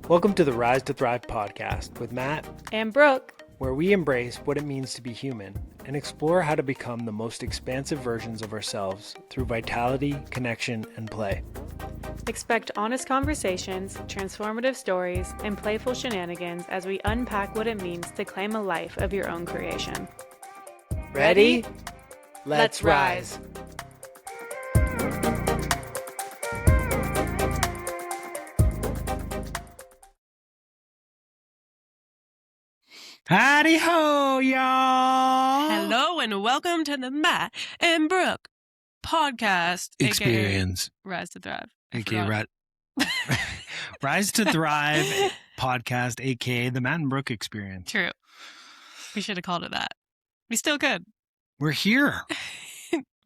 Welcome to the Rise to Thrive podcast with Matt and Brooke, where we embrace what it means to be human and explore how to become the most expansive versions of ourselves through vitality, connection, and play. Expect honest conversations, transformative stories, and playful shenanigans as we unpack what it means to claim a life of your own creation. Ready? Let's rise. Howdy ho, y'all! Hello and welcome to the Matt and Brooke podcast Experience. AKA Rise to Thrive. Rise to Thrive podcast, aka the Matt and Brooke Experience. True. We should have called it that. We still could. We're here.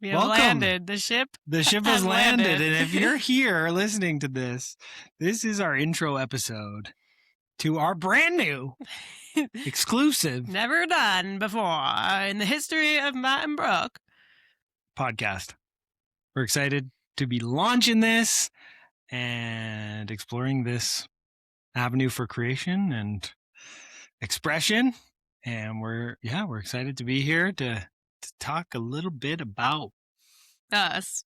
We have Welcome. landed. The ship has landed. And if you're here listening to this, this is our intro episode to our brand new exclusive never done before in the history of Matt and Brooke podcast. We're excited to be launching this and exploring this avenue for creation and expression. And we're excited to be here to talk a little bit about us.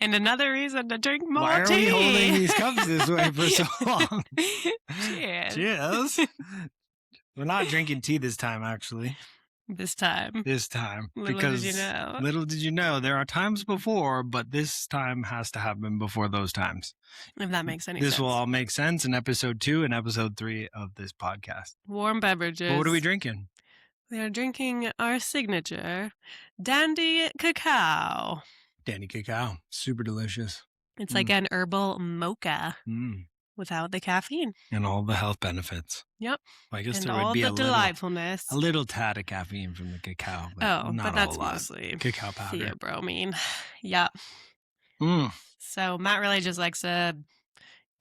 And another reason to drink more tea. Why are we holding these cups this way for so long? Cheers. Cheers. We're not drinking tea this time, actually. This time. Little did you know, there are times before, but this time has to happen before those times. If that makes any sense. This will all make sense in episode 2 and episode 3 of this podcast. Warm beverages. But what are we drinking? We are drinking our signature Dandy Cacao. Dandy Cacao. Super delicious. It's like an herbal mocha without the caffeine. And all the health benefits. Yep. Well, I guess and there all would be the delightfulness. A little tad of caffeine from the cacao. But that's mostly cacao powder. Theobromine. Yep. Mm. So Matt really just likes to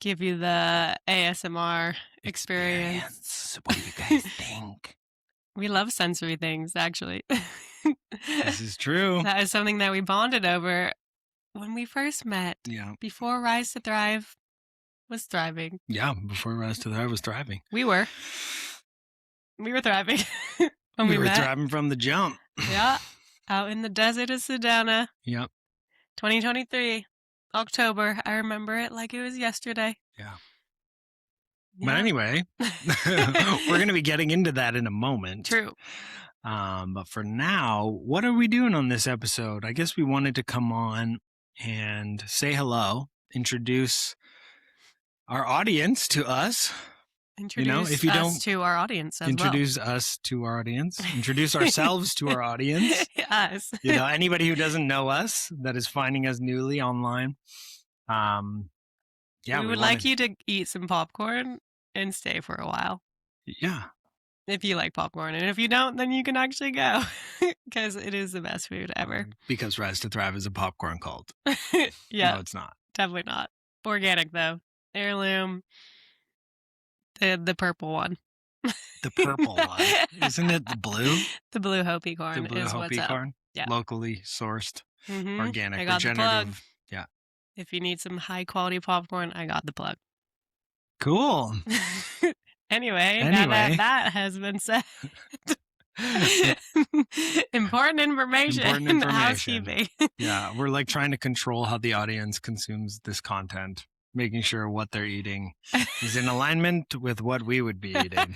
give you the ASMR experience. What do you guys think? We love sensory things, actually. This is true. That is something that we bonded over when we first met. Yeah. Before Rise to Thrive was thriving. Yeah, before Rise to Thrive was thriving. We were thriving when we were met. thriving from the jump. Yeah. Out in the desert of Sedona. Yep. 2023, October. I remember it like it was yesterday. Yeah. But anyway, we're going to be getting into that in a moment. True. But for now, what are we doing on this episode? I guess we wanted to come on and say hello, introduce our audience to us. Introduce us to our audience as introduce us to our audience. Introduce ourselves to our audience. Yes. Anybody who doesn't know us that is finding us newly online. We would like you to eat some popcorn and stay for a while. Yeah. If you like popcorn. And if you don't, then you can actually go. Because it is the best food ever. Because Rise to Thrive is a popcorn cult. Yeah. No, it's not. Definitely not. Organic, though. Heirloom. The purple one. The purple one. Isn't it the blue? The blue Hopi corn. The blue is Hopi what's corn? Up. Yeah. Locally sourced, organic, I got regenerative. The plug. Yeah. If you need some high quality popcorn, I got the plug. Cool. Anyway, now that has been said. Important information. Housekeeping. Yeah, we're like trying to control how the audience consumes this content, making sure what they're eating is in alignment with what we would be eating.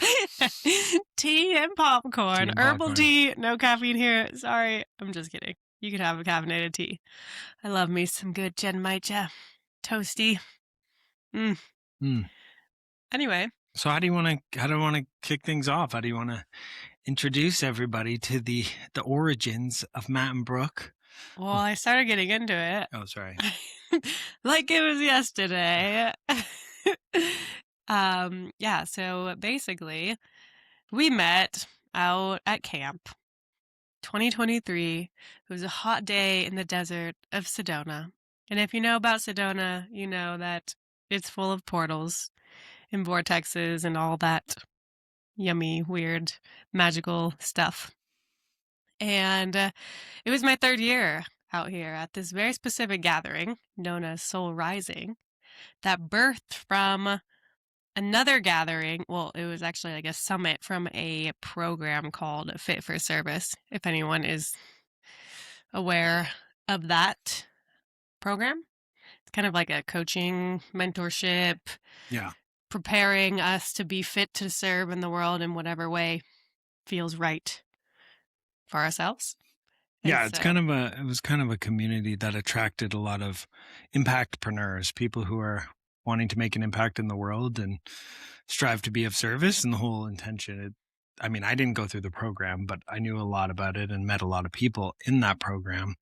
Tea and popcorn. Herbal tea, no caffeine here. Sorry, I'm just kidding. You could have a caffeinated tea. I love me some good Genmaicha. Toasty. Anyway. So how do you want to kick things off? How do you want to introduce everybody to the origins of Matt and Brooke? Well, I started getting into it. Oh, sorry. Like it was yesterday. So basically we met out at camp 2023. It was a hot day in the desert of Sedona. And if you know about Sedona, you know that it's full of portals and vortexes and all that yummy, weird, magical stuff. And it was my third year out here at this very specific gathering known as Soul Rising. that birthed from another gathering. Well, it was actually like a summit from a program called Fit for Service, if anyone is aware of that program. It's kind of like a coaching, mentorship, Yeah. preparing us to be fit to serve in the world in whatever way feels right for ourselves. And Yeah, so, it was kind of a community that attracted a lot of impactpreneurs, people who are wanting to make an impact in the world and strive to be of service. And the whole intention, I mean, I didn't go through the program, but I knew a lot about it and met a lot of people in that program.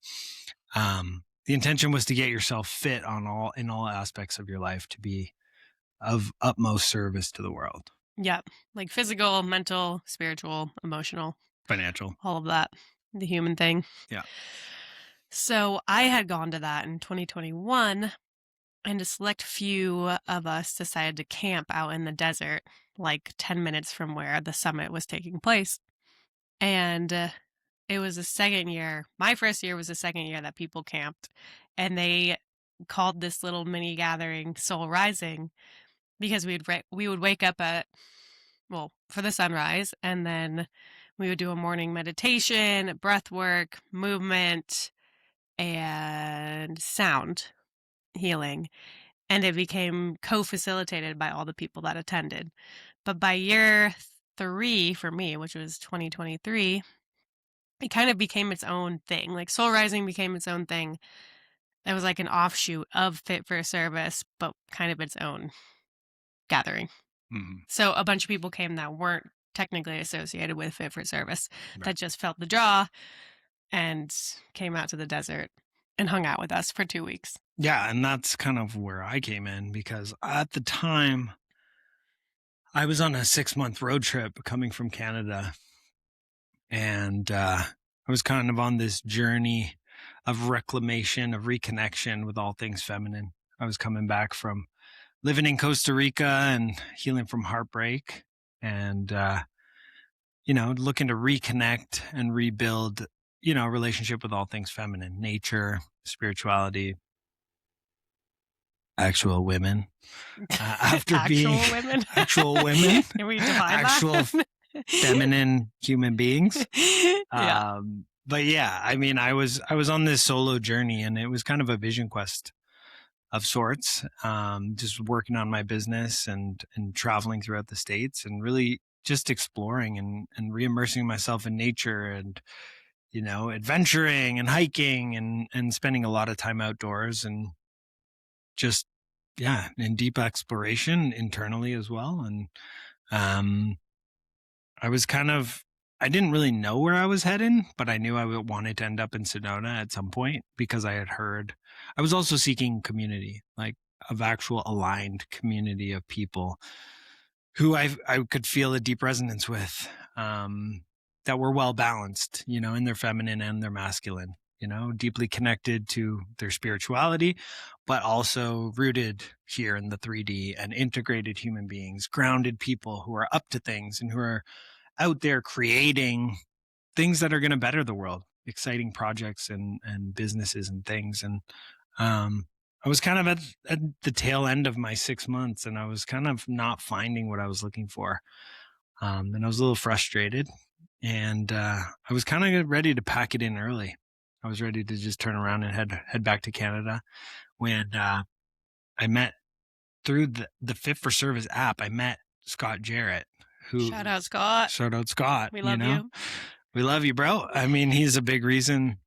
The intention was to get yourself fit in all aspects of your life to be of utmost service to the world. yeah, like physical, mental, spiritual, emotional, Financial. all of that, the human thing. Yeah. So I had gone to that in 2021, and a select few of us decided to camp out in the desert, like 10 minutes from where the summit was taking place. And it was the second year. My first year was the second year that people camped, and they called this little mini gathering Soul Rising because we would wake up for the sunrise, and then we would do a morning meditation, breath work, movement, and sound healing. And it became co-facilitated by all the people that attended. But by year 3 for me, which was 2023, it kind of became its own thing. Like Soul Rising became its own thing. It was like an offshoot of Fit for Service, but kind of its own gathering. Mm-hmm. So a bunch of people came that weren't technically associated with Fit for Service, Right. that just felt the draw and came out to the desert and hung out with us for 2 weeks. Yeah, and that's kind of where I came in, because at the time I was on a 6-month road trip coming from Canada, and I was kind of on this journey of reclamation, of reconnection with all things feminine. I was coming back from living in Costa Rica and healing from heartbreak, and looking to reconnect and rebuild, a relationship with all things feminine, nature, spirituality, actual women. After being women. actual women, Can we define actual that? feminine human beings. Yeah. But yeah, I mean, I was on this solo journey, and it was kind of a vision quest of sorts. Just working on my business and traveling throughout the States, and really just exploring and re-immersing myself in nature, and adventuring and hiking and spending a lot of time outdoors, and just in deep exploration internally as well. And I didn't really know where I was heading, but I knew I wanted to end up in Sedona at some point, because I had heard. I was also seeking community, like of actual aligned community of people who I could feel a deep resonance with, that were well balanced, in their feminine and their masculine, deeply connected to their spirituality, but also rooted here in the 3D, and integrated human beings, grounded people who are up to things and who are out there creating things that are going to better the world, exciting projects and businesses and things. And I was kind of at the tail end of my 6 months, and I was kind of not finding what I was looking for. And I was a little frustrated, and I was kind of ready to pack it in early. I was ready to just turn around and head back to Canada, when I met through the Fit for Service app. I met Scott Jarrett, who Shout out Scott. Shout out Scott. We love you. We love you, bro. I mean, he's a big reason,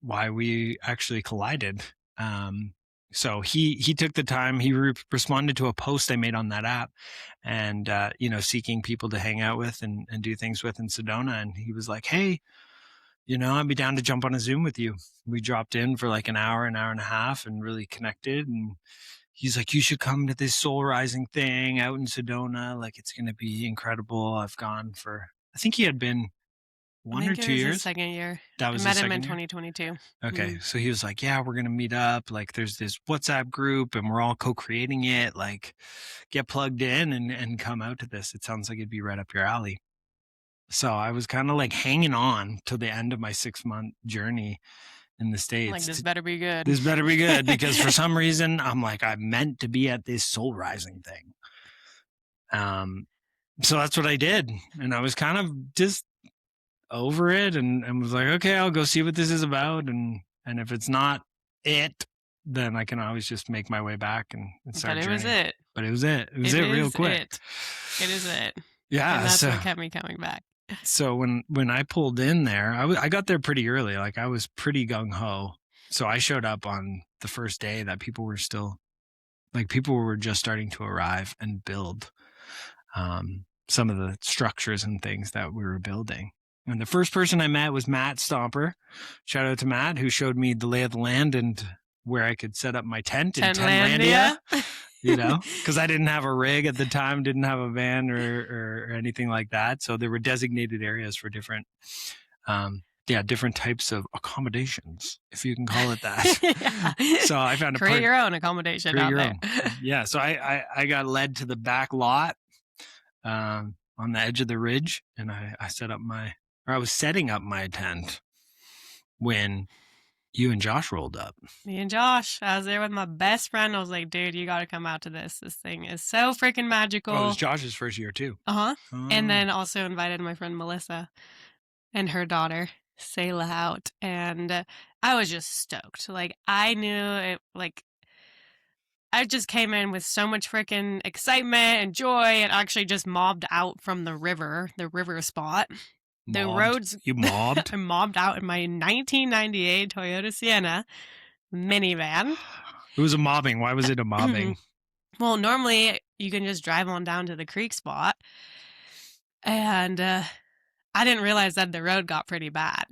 why we actually collided. So he took the time, he responded to a post I made on that app, and, seeking people to hang out with and do things with in Sedona. And he was like, hey, I'd be down to jump on a Zoom with you. We dropped in for like an hour and a half, and really connected. And he's like, you should come to this Soul Rising thing out in Sedona. Like, it's going to be incredible. I've gone for, I think he had been 1 or 2 years. His second year. That was I met his him in second year? 2022. Okay. So he was like, yeah, we're going to meet up. Like, there's this WhatsApp group, and we're all co-creating it. Like, get plugged in and come out to this. It sounds like it'd be right up your alley. So I was kind of like hanging on till the end of my 6-month journey, in the States. Like, this better be good. This better be good, because for some reason I'm like, I'm meant to be at this soul rising thing. So that's what I did. And I was kind of just over it and was like, okay, I'll go see what this is about. And if it's not it, then I can always just make my way back and start. But it was it. But it was it. It was it real quick. It is it. Yeah. And that's what kept me coming back. So when I pulled in there, I got there pretty early. Like, I was pretty gung ho. So I showed up on the first day that people were just starting to arrive and build some of the structures and things that we were building. And the first person I met was Matt Stomper. Shout out to Matt, who showed me the lay of the land and where I could set up my tent in Tenlandia. You know, because I didn't have a rig at the time, didn't have a van or anything like that. So there were designated areas for different types of accommodations, if you can call it that. Yeah. So I found create your own accommodation out there. Yeah. So I got led to the back lot on the edge of the ridge, and I was setting up my tent when you and Josh rolled up. Me and Josh. I was there with my best friend. I was like, dude, you got to come out to this. This thing is so freaking magical. Oh, it was Josh's first year too. Uh-huh. Oh. And then also invited my friend Melissa and her daughter, Selah, out. And I was just stoked. Like, I knew it, like, I just came in with so much freaking excitement and joy, and actually just mobbed out from the river spot. The roads. You mobbed? I mobbed out in my 1998 Toyota Sienna minivan. It was a mobbing. Why was it a mobbing? Well, normally you can just drive on down to the creek spot. And I didn't realize that the road got pretty bad.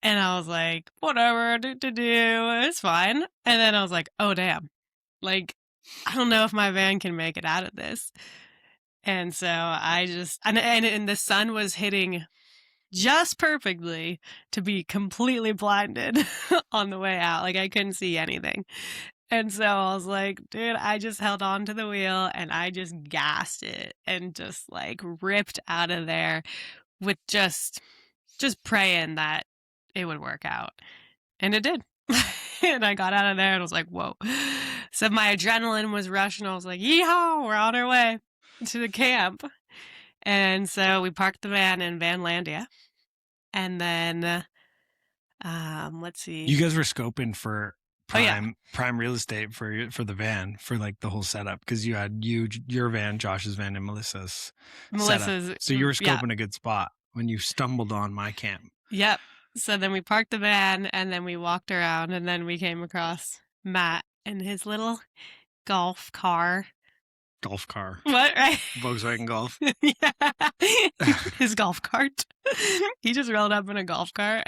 And I was like, whatever, it's fine. And then I was like, oh, damn. Like, I don't know if my van can make it out of this. And so I just, and the sun was hitting just perfectly to be completely blinded on the way out. Like, I couldn't see anything. And so I was like, dude, I just held on to the wheel and I just gassed it and just like ripped out of there with just praying that it would work out. And it did. And I got out of there and I was like, whoa. So my adrenaline was rushing. I was like, yeehaw, we're on our way to the camp. And so we parked the van in Vanlandia. And then, let's see. You guys were scoping for prime real estate for the van, for like the whole setup, because you had your van, Josh's van, and Melissa's setup. So you were scoping a good spot when you stumbled on my camp. Yep. So then we parked the van and then we walked around and then we came across Matt and his little golf car. Golf car. What, right? Volkswagen Golf. Yeah. His golf cart. He just rolled up in a golf cart.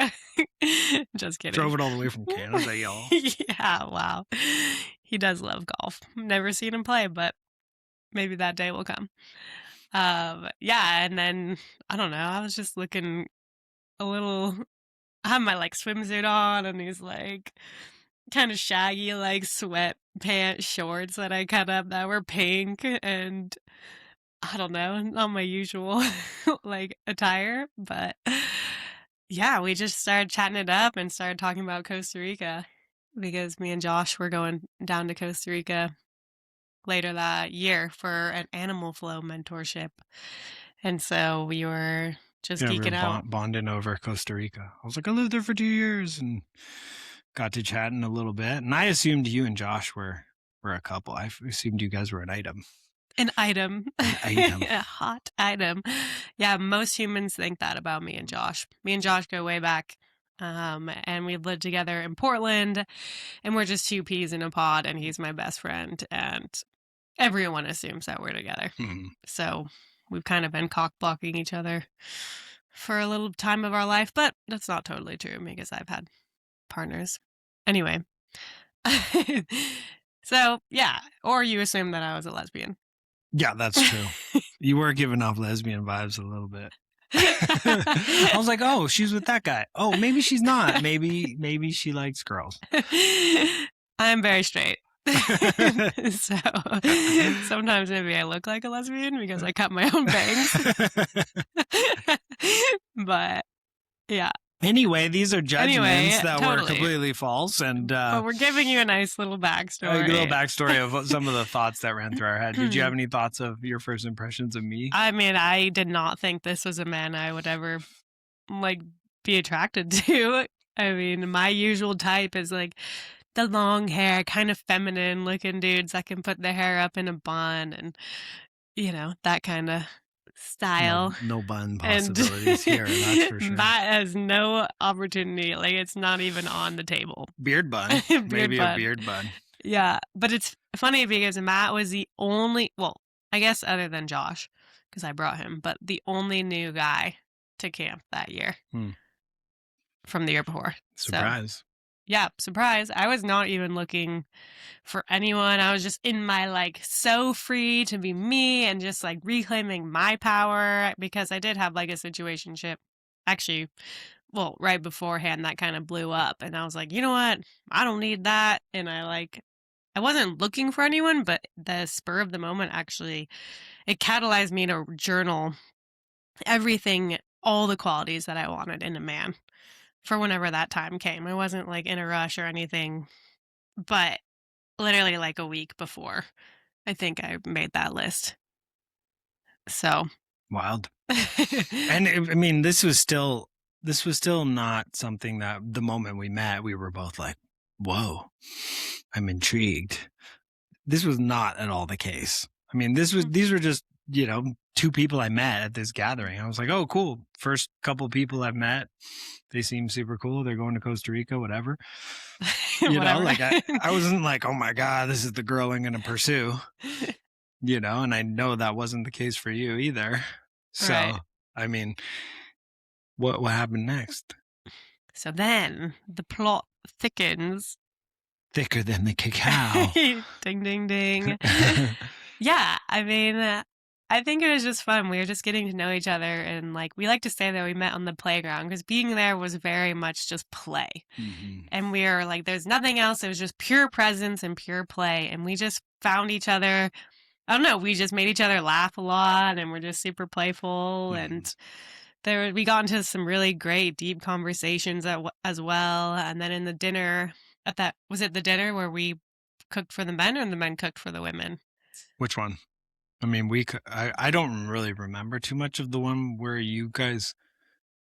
Just kidding. Drove it all the way from Canada, y'all. Yeah, wow. He does love golf. Never seen him play, but maybe that day will come. Yeah, and then, I don't know, I was just looking a little, I had my like swimsuit on and these like kind of shaggy like sweatpants shorts that I cut up that were pink, and I don't know, not my usual like attire, but yeah, we just started chatting it up and started talking about Costa Rica because me and Josh were going down to Costa Rica later that year for an animal flow mentorship. And so we were just geeking out. Bonding over Costa Rica. I was like, I lived there for 2 years and got to chatting a little bit. And I assumed you and Josh were a couple. I assumed you guys were an item. An item. An item. A hot item. Yeah, most humans think that about me and Josh. Me and Josh go way back. And we lived together in Portland, and we're just two peas in a pod, and he's my best friend, and everyone assumes that we're together. Mm-hmm. So we've kind of been cock-blocking each other for a little time of our life, but that's not totally true because I've had partners. Anyway. So, yeah. Or you assume that I was a lesbian. Yeah, that's true. You were giving off lesbian vibes a little bit. I was like, oh, she's with that guy. Oh, maybe she's not. Maybe she likes girls. I'm very straight. So sometimes maybe I look like a lesbian because I cut my own bangs. But yeah. Anyway, these are judgments that were totally. completely false, and But we're giving you a nice little backstory. a little backstory of some of the thoughts that ran through our head. Did you have any thoughts of your first impressions of me? I mean, I did not think this was a man I would ever like be attracted to. I mean, my usual type is like the long hair, kind of feminine looking dudes that can put their hair up in a bun and, you know, that kind of style. No bun And possibilities here, that's for sure. Matt has no opportunity. Like, it's not even on the table. Beard bun. Maybe bun. a beard bun. Yeah, but it's funny because Matt was the only, well, I guess other than Josh, because I brought him, but the only new guy to camp that year from the year before. Surprise. So, yeah, surprise. I was not even looking for anyone. I was just in my like so free to be me and just like reclaiming my power because I did have like a situationship. Actually, well, right beforehand that kind of blew up and I was like, you know what? I don't need that. And I wasn't looking for anyone, but the spur of the moment actually, it catalyzed me to journal everything, all the qualities that I wanted in a man for whenever that time came. I wasn't like in a rush or anything, but literally like a week before, I think I made that list. So wild. And I mean, this was still not something that the moment we met, we were both like, whoa, I'm intrigued. This was not at all the case. I mean, these were just, you know, two people I met at this gathering. I was like, oh, cool. First couple people I've met. They seem super cool. They're going to Costa Rica, whatever. You know, like I wasn't like, oh my God, this is the girl I'm going to pursue, you know, and I know that wasn't the case for you either. So, right. I mean, what happened next? So then the plot thickens. Thicker than the cacao. Ding, ding, ding. Yeah, I mean, I think it was just fun. We were just getting to know each other. And like, we like to say that we met on the playground because being there was very much just play. Mm-hmm. And we were like, there's nothing else. It was just pure presence and pure play. And we just found each other. I don't know. We just made each other laugh a lot and we're just super playful. Mm-hmm. And we got into some really great, deep conversations as well. And then in the dinner was it the dinner where we cooked for the men or the men cooked for the women? Which one? I mean, I don't really remember too much of the one where you guys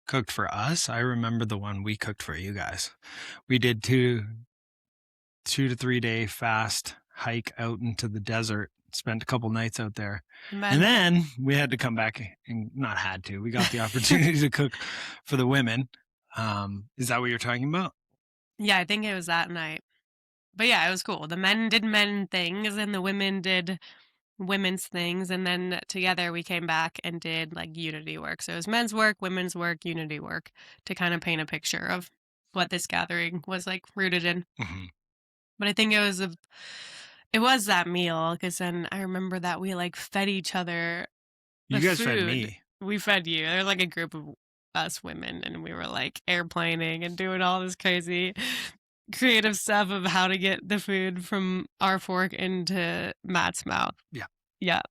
cooked for us. I remember the one we cooked for you guys. We did 2 to 3 day fast hike out into the desert, spent a couple nights out there. And then we had to come back and not had to, we got the opportunity to cook for the women. Is that what you're talking about? Yeah, I think it was that night. But yeah, it was cool. The men did men things and the women did women's things. And then together we came back and did like unity work. So it was men's work, women's work, unity work to kind of paint a picture of what this gathering was like rooted in. Mm-hmm. But I think it was that meal because then I remember that we like fed each other. You guys food. Fed me. We fed you. There was like a group of us women and we were like airplaning and doing all this crazy creative stuff of how to get the food from our fork into Matt's mouth. Yeah.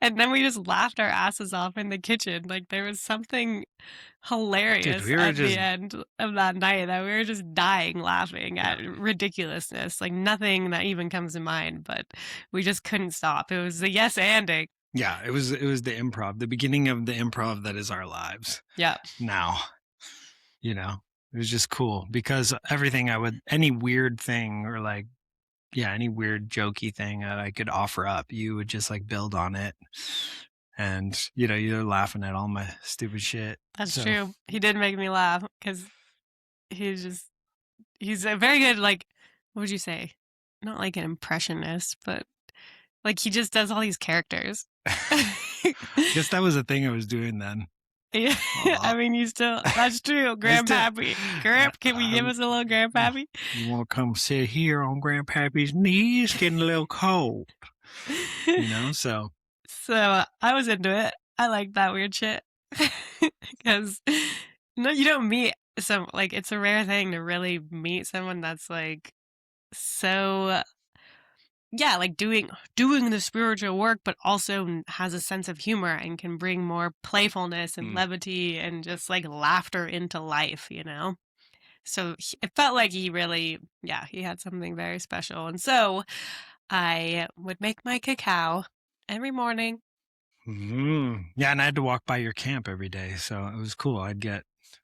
And then we just laughed our asses off in the kitchen. Like there was something hilarious at the end of that night that we were just dying laughing at ridiculousness. Like nothing that even comes to mind, but we just couldn't stop. It was the yes anding. Yeah, it was the improv, the beginning of the improv that is our lives. Yeah. Now, you know, it was just cool because any weird thing or like, yeah, any weird jokey thing that I could offer up, you would just like build on it. And, you know, you're laughing at all my stupid shit. That's true. He did make me laugh because he's a very good, like, what would you say? Not like an impressionist, but like he just does all these characters. I guess that was a thing I was doing then. Yeah, I mean, that's true. Grandpappy. Can we give us a little Grandpappy? You want to come sit here on Grandpappy's knees, getting a little cold. You know, so I was into it. I like that weird shit. Because, no, you don't meet like, it's a rare thing to really meet someone that's like so yeah, like doing the spiritual work, but also has a sense of humor and can bring more playfulness and levity and just like laughter into life, you know? So it felt like he really, yeah, he had something very special. And so I would make my cacao every morning. Yeah, and I had to walk by your camp every day, so it was cool.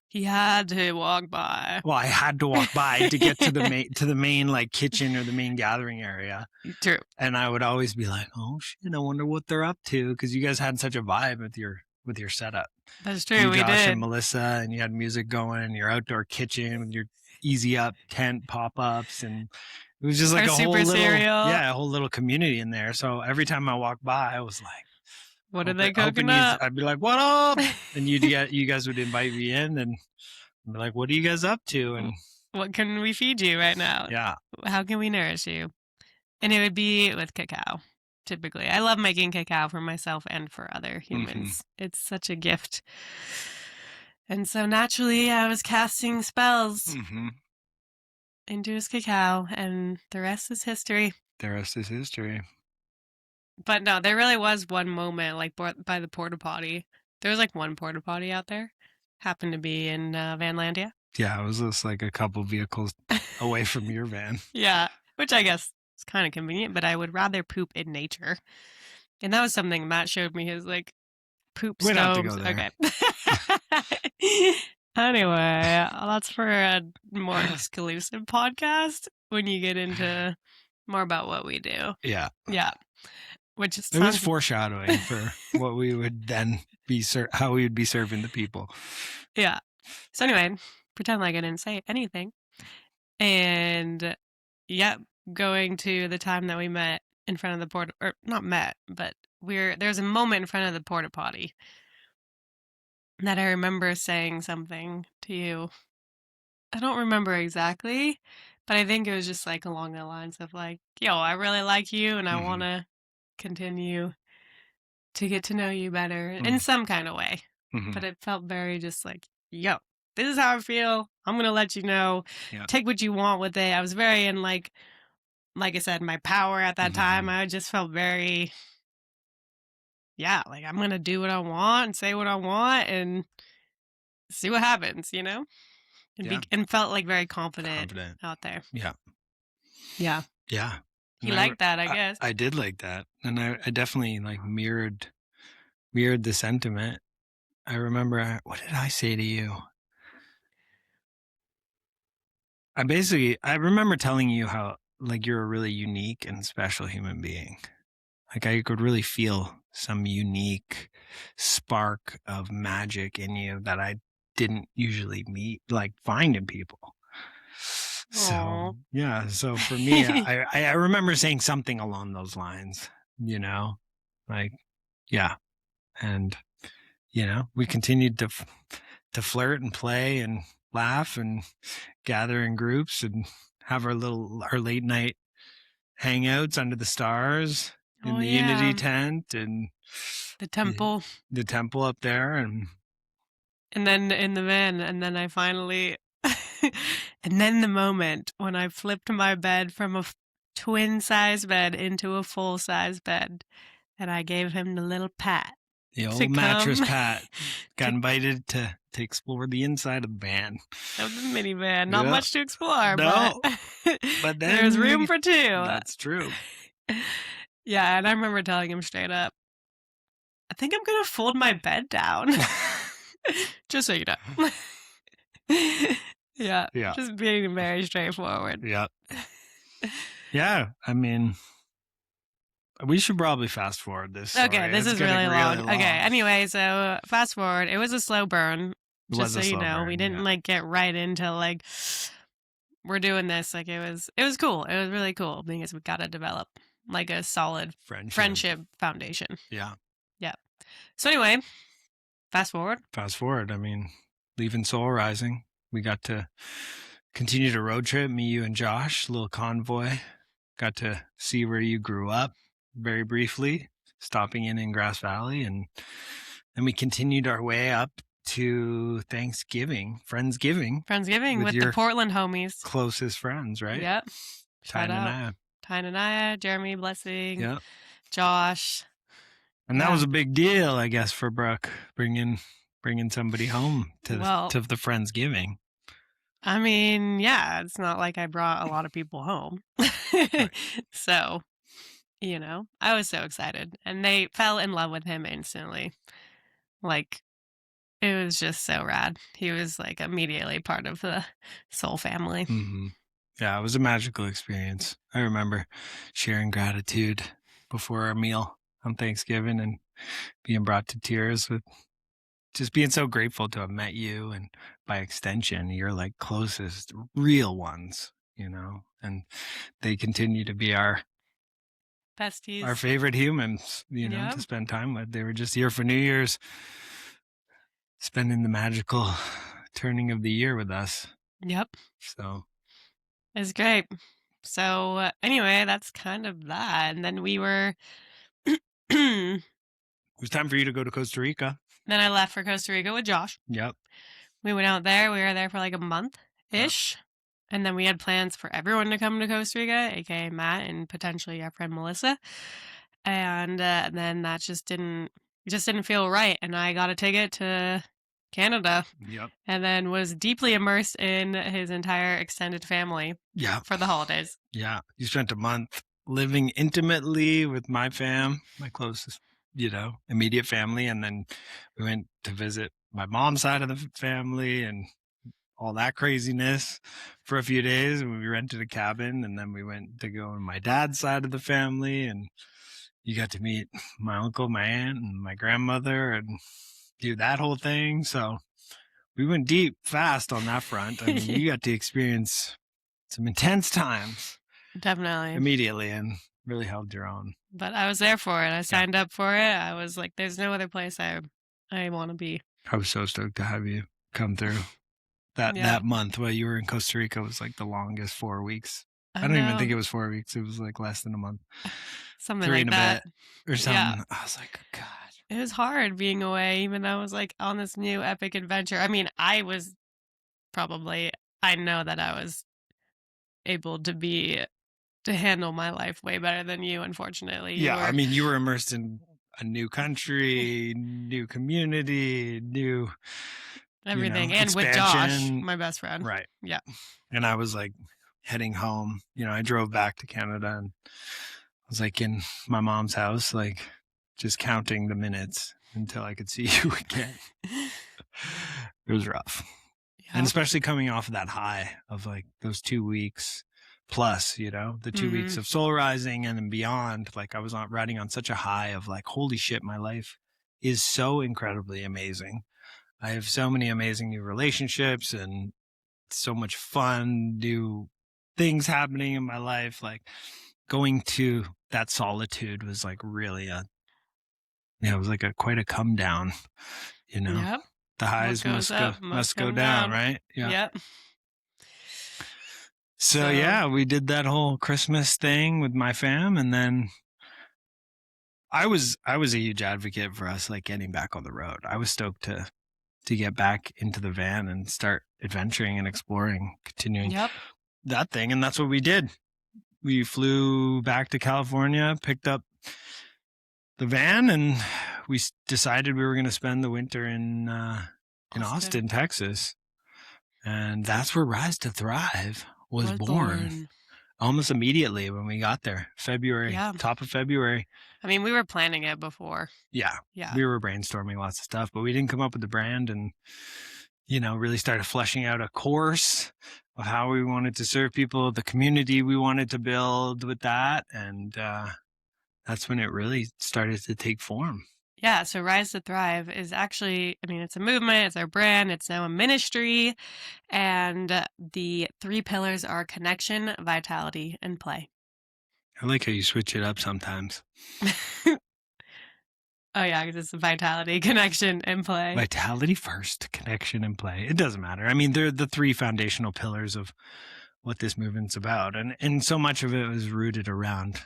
He had to walk by. Well, I had to walk by to get to the main like kitchen or the main gathering area. True. And I would always be like, "Oh shit, I wonder what they're up to," because you guys had such a vibe with your setup. That's true. You, We Josh did. and Melissa, and you had music going, and your outdoor kitchen with your easy up tent pop ups, and it was just like Our a whole super little cereal. a whole little community in there. So every time I walked by, I was like, what are they cooking up? I'd be like, "What up?" And you guys would invite me in, and I'd be like, "What are you guys up to?" And what can we feed you right now? yeah, how can we nourish you? And it would be with cacao. Typically, I love making cacao for myself and for other humans. It's such a gift. And so naturally, I was casting spells into his cacao, and the rest is history. The rest is history. But no, there really was one moment, like by the porta potty. There was like one porta potty out there. Happened to be in Vanlandia. Yeah, it was just like a couple vehicles away from your van. Yeah, which I guess is kind of convenient, but I would rather poop in nature. And that was something Matt showed me, his like poop We don't stoves. have to go there. Okay. Anyway, that's for a more exclusive podcast when you get into more about what we do. Yeah. Yeah. Which is it was foreshadowing for what we would then be how we would be serving the people. Yeah. So anyway, pretend like I didn't say anything. And yeah, going to the time that we met in front of the porta, or not met, but there's a moment in front of the porta potty that I remember saying something to you. I don't remember exactly, but I think it was just like along the lines of like, yo, I really like you and I want to continue to get to know you better in some kind of way. But it felt very just like, yo, this is how I feel. I'm going to let you know. Yeah. Take what you want with it. I was very in like I said, my power at that time. I just felt very, yeah, like I'm going to do what I want and say what I want and see what happens, you know? And felt like very confident out there. Yeah. Yeah. Yeah. He liked that, I guess. I did like that. And I definitely like mirrored the sentiment. I remember, what did I say to you? I remember telling you how like you're a really unique and special human being. Like I could really feel some unique spark of magic in you that I didn't usually find in people. Aww. So yeah, so for me, I remember saying something along those lines, you know, like, yeah. And, you know, we continued to flirt and play and laugh and gather in groups and have our late night hangouts under the stars in the Unity tent and the temple up there. And then in the van. And then I finally, and then the moment when I flipped my bed from a twin size bed into a full size bed and I gave him the little pat. The old mattress pat. Got invited to explore the inside of the van. Of the minivan. Not much to explore, but then there's room for two. That's true. Yeah, and I remember telling him straight up, I think I'm going to fold my bed down. Just so you know. Yeah. Just being very straightforward. Yeah. Yeah, I mean, we should probably fast forward this story. Okay, this is really long. Okay, anyway, so fast forward. It was a slow burn. Just so you know, we didn't like get right into like we're doing this. Like it was cool. It was really cool because we got to develop like a solid friendship foundation. Yeah. Yeah. So anyway, fast forward. I mean, leaving Soul Rising, we got to continue to road trip. Me, you, and Josh, a little convoy. Got to see where you grew up very briefly, stopping in Grass Valley, and then we continued our way up to Friendsgiving with the Portland homies, closest friends, right? Yep. Ty and I. Naya, Jeremy, Blessing, Yeah. Josh. And that Yeah. was a big deal, I guess, for Brooke, bringing somebody home to Well, the Friendsgiving. I mean, yeah, it's not like I brought a lot of people home. Right. So, I was so excited. And they fell in love with him instantly. Like, it was just so rad. He was like immediately part of the soul family. Mm-hmm. Yeah, it was a magical experience. I remember sharing gratitude before our meal on Thanksgiving and being brought to tears with just being so grateful to have met you, and by extension, your like closest real ones, and they continue to be our Besties. favorite humans, Yep. to spend time with. They were just here for New Year's, spending the magical turning of the year with us. Yep. So It's great. So anyway, that's kind of that. And then we were it was time for you to go to Costa Rica. Then I left for Costa Rica with Josh. Yep. We went out there. We were there for like a month-ish. Yep. And then we had plans for everyone to come to Costa Rica, aka Matt and potentially our friend Melissa. And then that just didn't feel right. And I got a ticket to Canada. Yep. And then was deeply immersed in his entire extended family. Yeah. For the holidays. Yeah. You spent a month living intimately with my closest, immediate family. And then we went to visit my mom's side of the family and all that craziness for a few days. And we rented a cabin, and then we went to go on my dad's side of the family, and you got to meet my uncle, my aunt, and my grandmother and do that whole thing. So we went deep fast on that front. I mean, you got to experience some intense times. Definitely. Immediately, and really held your own. But I was there for it. I signed up for it. I was like, there's no other place I want to be. I was so stoked to have you come through. That month while you were in Costa Rica was like the longest 4 weeks. I don't even think it was 4 weeks. It was like less than a month. Something 3 like and that. A bit or something. Yeah. I was like, God. It was hard being away, even though I was like on this new epic adventure. I mean, I know that I was able to handle my life way better than you, unfortunately. I mean, you were immersed in a new country, new community, new everything, and expansion. With Josh, my best friend. Right. Yeah. And I was like heading home. I drove back to Canada, and I was like in my mom's house, like just counting the minutes until I could see you again. It was rough. Yeah. And especially coming off of that high of like those 2 weeks plus, the 2 weeks of soul rising and then beyond. Like I was riding on such a high of like, holy shit, my life is so incredibly amazing. I have so many amazing new relationships and so much fun, new things happening in my life. Like going to that solitude was like really it was like quite a come down, Yep. The highs must go down, right? Yeah. Yep. So yeah, we did that whole Christmas thing with my fam, and then I was a huge advocate for us like getting back on the road. I was stoked to get back into the van and start adventuring and exploring, continuing that thing, and that's what we did. We flew back to California, picked up the van, and we decided we were going to spend the winter in Austin, Texas, and that's where Rise to Thrive was born. Almost immediately when we got there, top of February. I mean, we were planning it before. Yeah. We were brainstorming lots of stuff, but we didn't come up with the brand and, really started fleshing out a course of how we wanted to serve people, the community we wanted to build with that. And that's when it really started to take form. Yeah, so Rise to Thrive is actually, it's a movement, it's our brand, it's now a ministry, and the 3 pillars are connection, vitality, and play. I like how you switch it up sometimes. Oh yeah, because it's vitality, connection, and play. Vitality first, connection, and play. It doesn't matter. I mean, they're the 3 foundational pillars of what this movement's about, and so much of it was rooted around,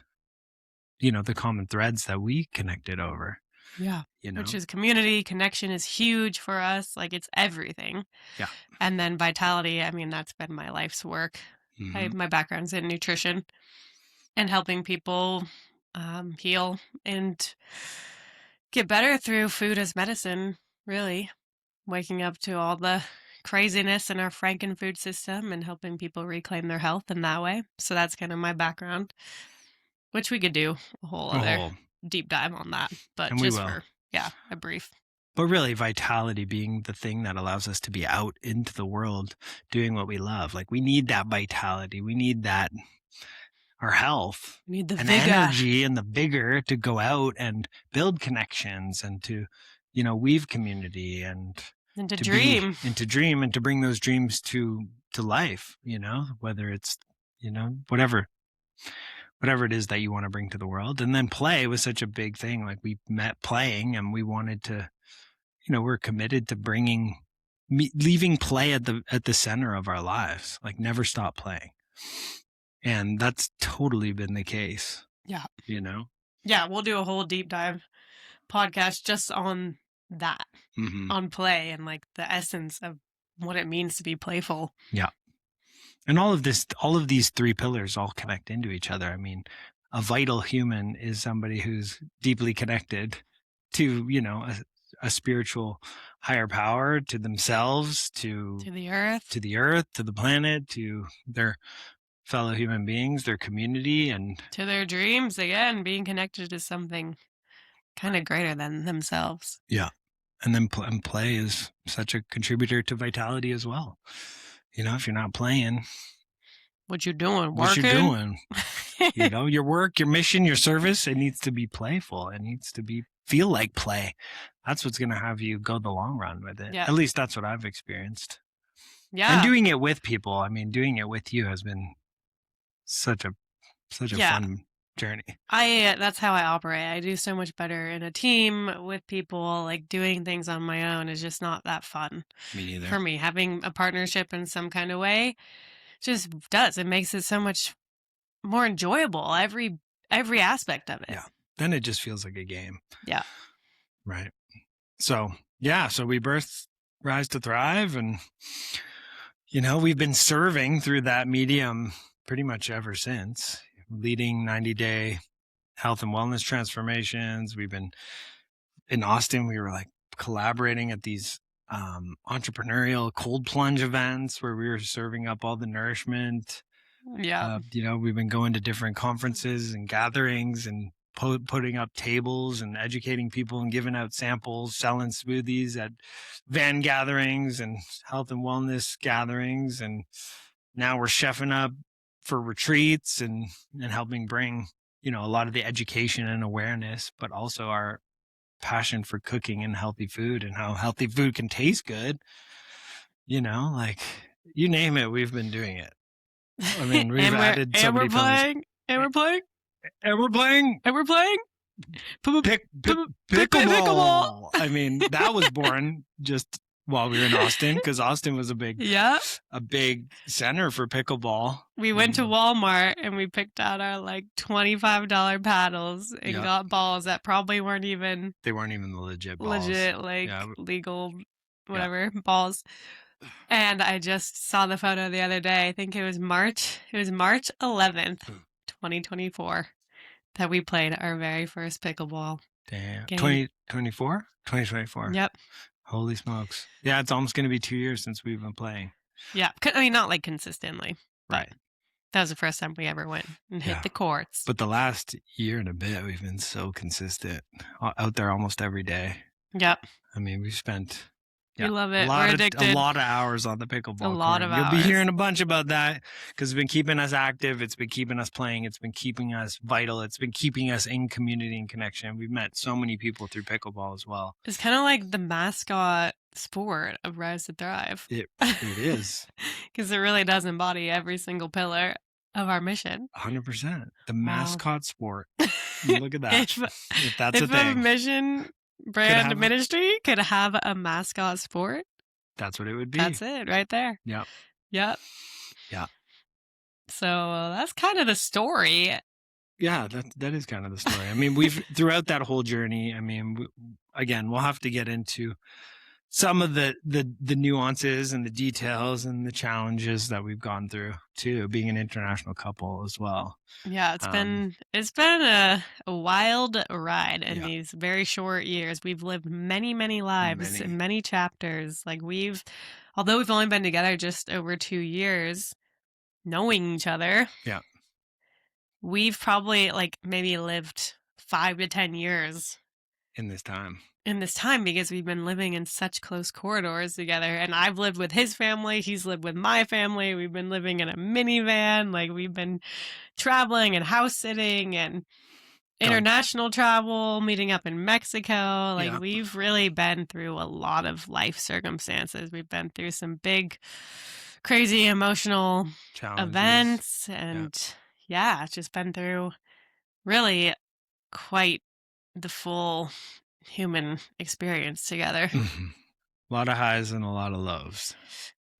the common threads that we connected over. Yeah. Which is community. Connection is huge for us. Like it's everything. Yeah. And then vitality, that's been my life's work. Mm-hmm. My background's in nutrition. and helping people heal and get better through food as medicine, really. Waking up to all the craziness in our Franken food system and helping people reclaim their health in that way. So that's kind of my background, which we could do a whole other Oh, deep dive on that, but and we just will. for, a brief. But really, vitality being the thing that allows us to be out into the world doing what we love. Like, we need that vitality. We need that, our health We need the and vigor. energy and the vigor to go out and buid connections and to, weave community and And to to dream. and to dream and to bring those dreams to life, whether it's, whatever it is that you want to bring to the world. And then play was such a big thing. Like, we met playing and we wanted to, we're committed to leaving play at the center of our lives, like never stop playing. And that's totally been the case. Yeah. Yeah, we'll do a whole deep dive podcast just on that, on play and like the essence of what it means to be playful. Yeah. And all of these three pillars all connect into each other. I mean, a vital human is somebody who's deeply connected to, a spiritual higher power, to themselves, to the earth, to the planet, to their fellow human beings, their community, and to their dreams, again, being connected to something kind of greater than themselves. Yeah. And then play is such a contributor to vitality as well. If you're not playing, what you doing? What Working? you doing? Your work, your mission, your service, it needs to be playful. It needs to feel like play. That's what's going to have you go the long run with it. Yeah. At least that's what I've experienced. Yeah. And doing it with people, I mean, doing it with you has been such a fun journey. That's how I operate. I do so much better in a team with people. Like, doing things on my own is just not that fun. Me neither. For me, having a partnership in some kind of way just does. It makes it so much more enjoyable, every aspect of it. Yeah. Then it just feels like a game. Yeah. Right. So we birthed Rise to Thrive, and we've been serving through that medium pretty much ever since, leading 90-day health and wellness transformations. We've been in Austin. We were like collaborating at these entrepreneurial cold plunge events where we were serving up all the nourishment. Yeah. We've been going to different conferences and gatherings and putting up tables and educating people and giving out samples, selling smoothies at van gatherings and health and wellness gatherings. And now we're chefing up for retreats and helping bring, a lot of the education and awareness, but also our passion for cooking and healthy food and how healthy food can taste good. Like, you name it, we've been doing it. I mean, we've added so many pillars. And we're playing. Pickleball. I mean, that was born just while we were in Austin, because Austin was a big center for pickleball. We went to Walmart and we picked out our like $25 paddles and got balls that probably weren't even. They weren't even the legit balls. Legal, whatever balls. And I just saw the photo the other day. I think it was March 11th, 2024, that we played our very first pickleball. Damn. 2024? 2024. Yep. Holy smokes. Yeah, it's almost going to be 2 years since we've been playing. Yeah. I mean, not like consistently. Right. That was the first time we ever went and hit the courts. But the last year and a bit, we've been so consistent. Out there almost every day. Yep. I mean, we've spent... We love it. We're addicted. A lot of hours on the pickleball. A lot of hours. You'll be hearing a bunch about that because it's been keeping us active. It's been keeping us playing. It's been keeping us vital. It's been keeping us in community and connection. We've met so many people through pickleball as well. It's kind of like the mascot sport of Rise to Thrive. It is. Because it really does embody every single pillar of our mission. 100%. The mascot sport. Look at that. If that's a thing. If a mission... brand ministry could have a mascot sport, that's what it would be. That's it right there. Yep. Yeah. So that's kind of the story. Yeah, that is kind of the story. I mean, we've throughout that whole journey, I mean, again, we'll have to get into some of the nuances and the details and the challenges that we've gone through too, being an international couple as well. Yeah, it's been a wild ride in these very short years. We've lived many lives and many chapters. Like although we've only been together just over 2 years, knowing each other. Yeah. We've probably like maybe lived 5 to 10 years in this time because we've been living in such close corridors together. And I've lived with his family. He's lived with my family. We've been living in a minivan. Like we've been traveling and house sitting and international travel, meeting up in Mexico. Like we've really been through a lot of life circumstances. We've been through some big, crazy emotional events. And it's just been through really quite the full human experience together. Mm-hmm. A lot of highs and a lot of lows.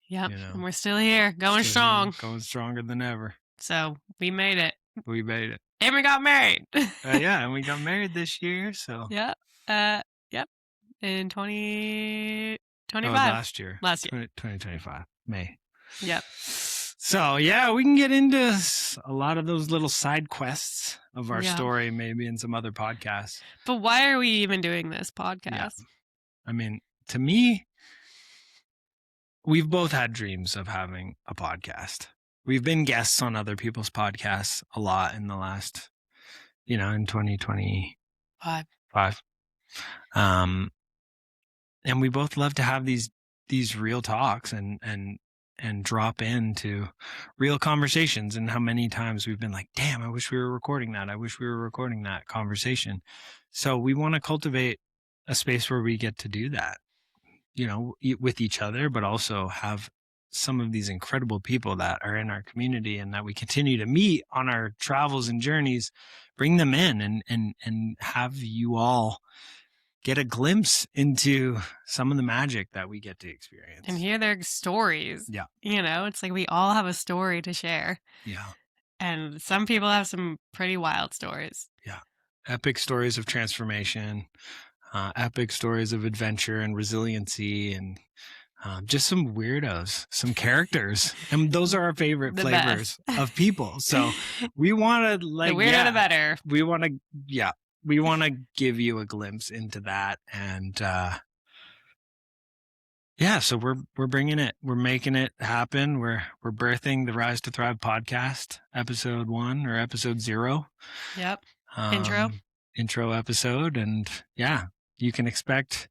Yep. And we're still here, going strong. Going stronger than ever. So we made it. And we got married. And we got married this year. So Yep. In 2025. Last year. 2025. May. Yep. So we can get into a lot of those little side quests of our story, maybe in some other podcasts. But why are we even doing this podcast? Yeah. I mean, to me, we've both had dreams of having a podcast. We've been guests on other people's podcasts a lot in the last, in 2025. And we both love to have these real talks and drop into real conversations, and how many times we've been like, damn, I wish we were recording that. I wish we were recording that conversation. So we want to cultivate a space where we get to do that, with each other, but also have some of these incredible people that are in our community and that we continue to meet on our travels and journeys, bring them in and have you all get a glimpse into some of the magic that we get to experience. And hear their stories. Yeah. It's like we all have a story to share. Yeah. And some people have some pretty wild stories. Yeah. Epic stories of transformation, epic stories of adventure and resiliency, and just some weirdos, some characters. And those are our favorite flavors of people. So we want to the weirder the better. We want to give you a glimpse into that. And so we're bringing it. We're making it happen. We're birthing the Rise to Thrive podcast, episode 1 or episode 0. Yep. Intro episode. And you can expect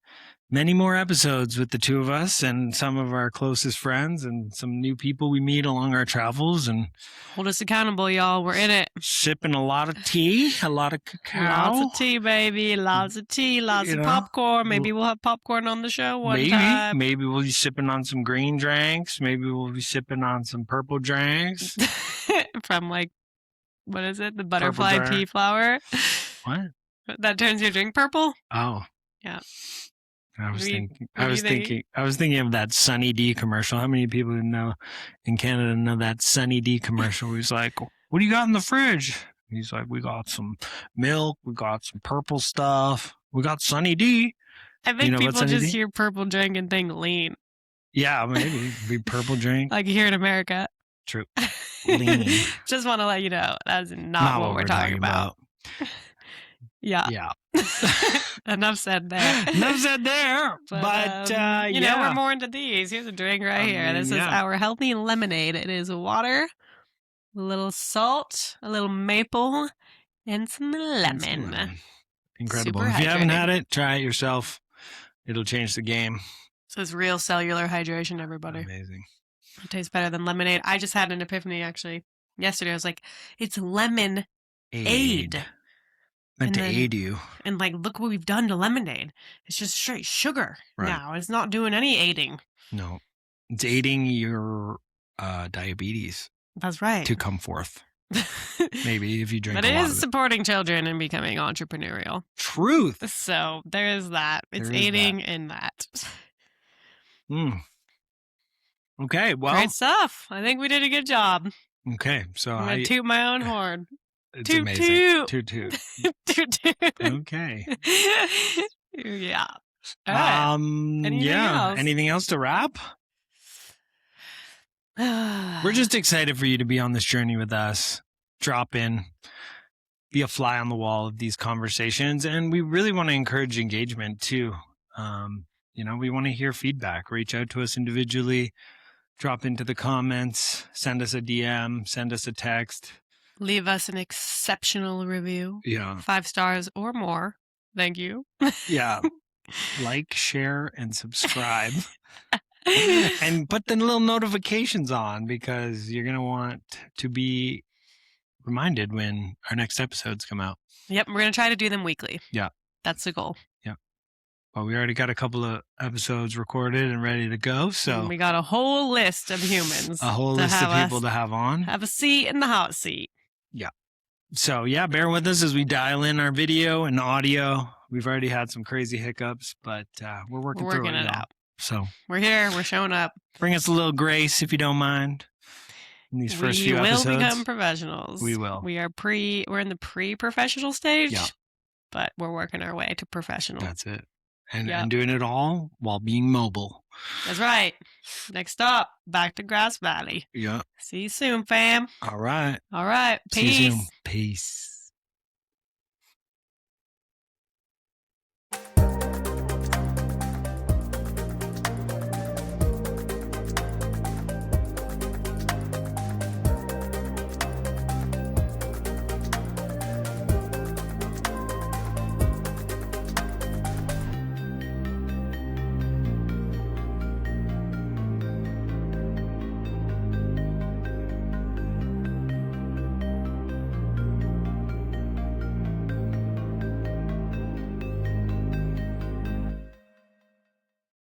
many more episodes with the two of us and some of our closest friends and some new people we meet along our travels. And hold us accountable, y'all. We're in it. Sipping a lot of tea, a lot of cacao. Lots of tea, baby. Lots of tea, lots of popcorn. Maybe we'll have popcorn on the show one time. Maybe we'll be sipping on some green drinks. Maybe we'll be sipping on some purple drinks. From what is it? The butterfly pea flower? What? That turns your drink purple? Oh. Yeah. I was thinking of that Sunny D commercial. How many people in Canada know that Sunny D commercial? He's like, what do you got in the fridge? He's like, we got some milk, we got some purple stuff, we got Sunny D. I think people just hear purple drink and think lean. Yeah, maybe be purple drink. Like here in America. True. Lean. Just want to let you know that's not what we're talking about. Yeah. Enough said there. But we're more into these. Here's a drink here. This is our healthy lemonade. It is water, a little salt, a little maple, and some lemon. Incredible. Super if you hydrating. haven't had it, try it yourself. It'll change the game. So it's real cellular hydration, everybody. Amazing. It tastes better than lemonade. I just had an epiphany, actually. Yesterday, I was like, it's lemon aid. Meant to aid you. And look what we've done to lemonade. It's just straight sugar now. It's not doing any aiding. No. It's aiding your diabetes. That's right. To come forth. Maybe if you drink but a lot it of is supporting children and becoming entrepreneurial. Truth. So there's that. It's aiding in that. Okay, well. Great stuff. I think we did a good job. Okay, so I'm going to toot my own horn. It's amazing. Toot. Toot. Okay. Yeah. All right. Anything else? Anything else to wrap? We're just excited for you to be on this journey with us. Drop in, be a fly on the wall of these conversations. And we really want to encourage engagement too. We want to hear feedback. Reach out to us individually, drop into the comments, send us a DM, send us a text. Leave us an exceptional review. Yeah. 5 stars or more. Thank you. Yeah. Like, share, and subscribe. And put the little notifications on because you're going to want to be reminded when our next episodes come out. Yep, we're going to try to do them weekly. Yeah. That's the goal. Yeah. Well, we already got a couple of episodes recorded and ready to go. So we got a whole list of humans. A whole list of people to have on. Have a seat in the hot seat. Yeah. So, bear with us as we dial in our video and audio. We've already had some crazy hiccups, but we're working through it out. So we're here. We're showing up. Bring us a little grace if you don't mind. In these first few episodes, we will become professionals. We will. We're in the pre-professional stage, yeah. But we're working our way to professional. That's it. And doing it all while being mobile. That's right. Next stop, back to Grass Valley. Yeah. See you soon, fam. All right. All right. Peace. See you soon. Peace.